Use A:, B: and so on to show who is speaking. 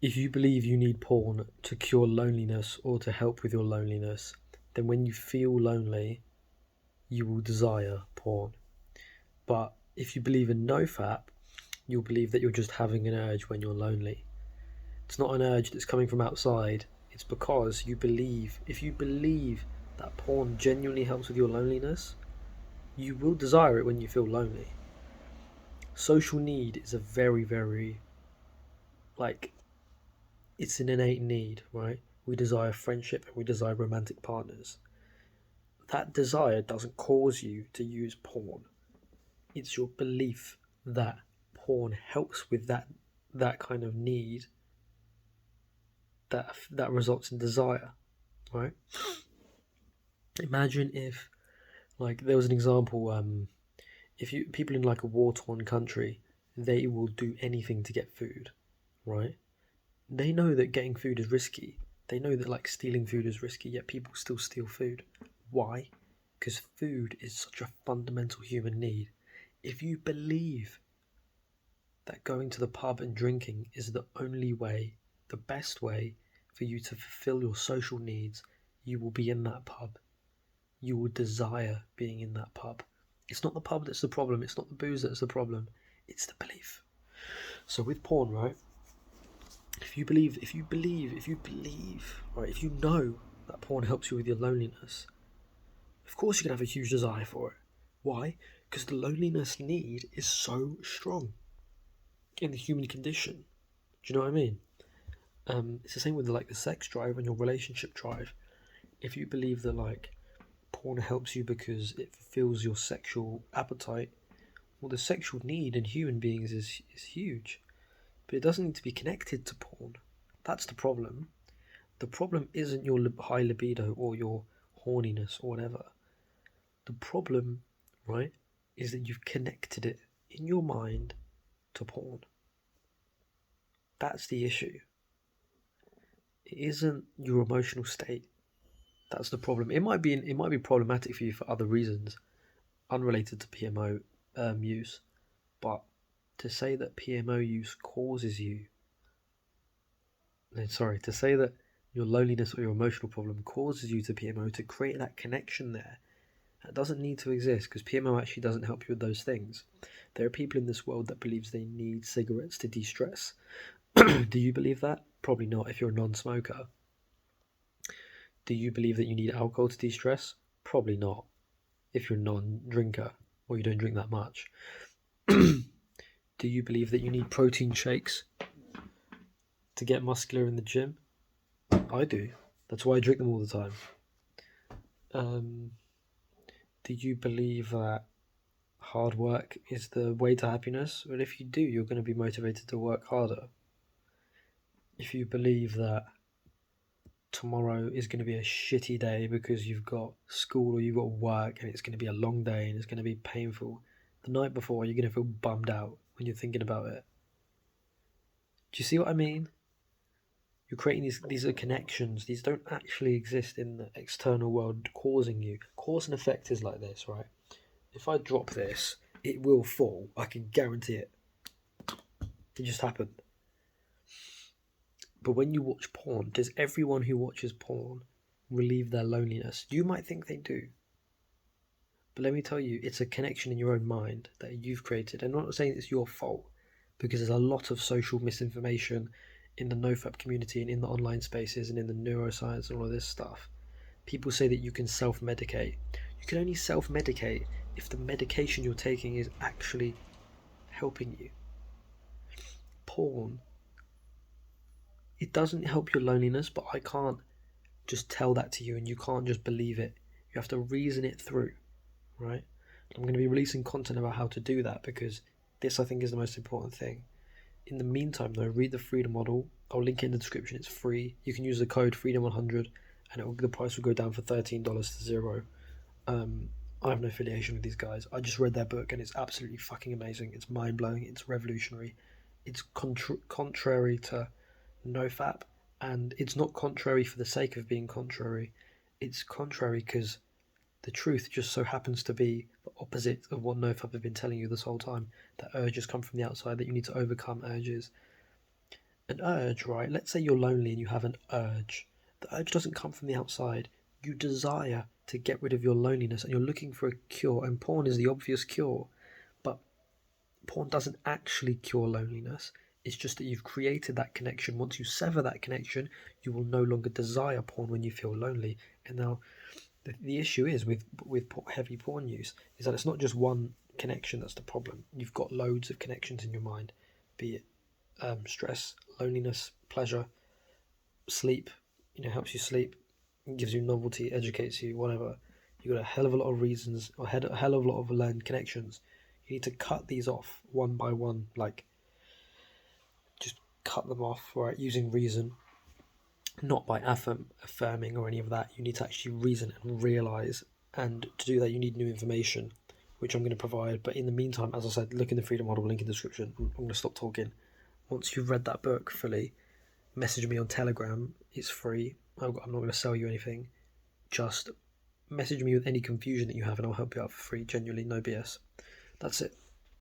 A: If you believe you need porn to cure loneliness or to help with your loneliness, then when you feel lonely, you will desire porn. But if you believe in nofap, you'll believe that you're just having an urge when you're lonely. It's not an urge that's coming from outside. It's because if you believe that porn genuinely helps with your loneliness, you will desire it when you feel lonely. Social need is a very, very, like, it's an innate need, right? We desire friendship and we desire romantic partners. That desire doesn't cause you to use porn. It's your belief that porn helps with that kind of need that results in desire, right? Imagine if, like, there was an example. If you people in like a war-torn country, they will do anything to get food, right? They know that getting food is risky. They know that like stealing food is risky, yet people still steal food. Why? Because food is such a fundamental human need. If you believe that going to the pub and drinking is the only way, the best way for you to fulfill your social needs, you will be in that pub. You will desire being in that pub. It's not the pub that's the problem, it's not the booze that's the problem, it's the belief. So with porn, right? Right, if you know that porn helps you with your loneliness, of course you're gonna have a huge desire for it. Why? Because the loneliness need is so strong in the human condition. Do you know what I mean? It's the same with like the sex drive and your relationship drive. If you believe that like porn helps you because it fulfills your sexual appetite, well, the sexual need in human beings is huge, but it doesn't need to be connected to porn. That's the problem. The problem isn't your high libido or your horniness or whatever. The problem, right, is that you've connected it in your mind to porn. That's the issue. It isn't your emotional state. That's the problem. It might be problematic for you for other reasons unrelated to PMO use, but to say that PMO use causes you, sorry, to say that your loneliness or your emotional problem causes you to PMO, to create that connection there, that doesn't need to exist because PMO actually doesn't help you with those things. There are people in this world that believes they need cigarettes to de-stress. Do you believe that? Probably not if you're a non-smoker. Do you believe that you need alcohol to de-stress? Probably not if you're a non-drinker or you don't drink that much. Do you believe that you need protein shakes to get muscular in the gym? I do. That's why I drink them all the time. Um, do you believe that hard work is the way to happiness? Well, if you do, you're going to be motivated to work harder. If you believe that tomorrow is going to be a shitty day because you've got school or you've got work and it's going to be a long day and it's going to be painful, the night before you're going to feel bummed out when you're thinking about it. Do you see what I mean? You're creating these are connections. These don't actually exist in the external world causing you. Cause and effect is like this, right? If I drop this, it will fall. I can guarantee it. It just happened. But when you watch porn, does everyone who watches porn relieve their loneliness? You might think they do. But let me tell you, it's a connection in your own mind that you've created. And I'm not saying it's your fault, because there's a lot of social misinformation in the nofap community and in the online spaces and in the neuroscience and all of this stuff. People say that you can self-medicate. You can only self-medicate if the medication you're taking is actually helping you. Porn, it doesn't help your loneliness, but I can't just tell that to you and you can't just believe it. You have to reason it through, right? I'm going to be releasing content about how to do that because this, I think, is the most important thing. In the meantime, though, read the Freedom Model. I'll link it in the description. It's free. You can use the code Freedom100 and the price will go down for $13 to zero. I have no affiliation with these guys. I just read their book and it's absolutely fucking amazing. It's mind-blowing. It's revolutionary. It's contrary to NoFap, and it's not contrary for the sake of being contrary. It's contrary because the truth just so happens to be the opposite of what NoFap have been telling you this whole time. That urges come from the outside, that you need to overcome urges. An urge, right? Let's say you're lonely and you have an urge. The urge doesn't come from the outside. You desire to get rid of your loneliness and you're looking for a cure, and porn is the obvious cure. But porn doesn't actually cure loneliness. It's just that you've created that connection. Once you sever that connection, you will no longer desire porn when you feel lonely. And now, the issue is with heavy porn use is that it's not just one connection that's the problem. You've got loads of connections in your mind, be it stress, loneliness, pleasure, sleep. Helps you sleep, gives you novelty, educates you, whatever. You've got a hell of a lot of reasons, or a hell of a lot of learned connections. You need to cut these off one by one, like just cut them off, right? Using reason, not by affirming or any of that. You need to actually reason and realize, and to do that, you need new information, which I'm going to provide. But in the meantime, as I said, look in the Freedom Model link in the description. I'm going to stop talking. Once you've read that book fully, message me on Telegram. It's free. I'm not going to sell you anything. Just message me with any confusion that you have and I'll help you out for free. Genuinely, no BS. That's it.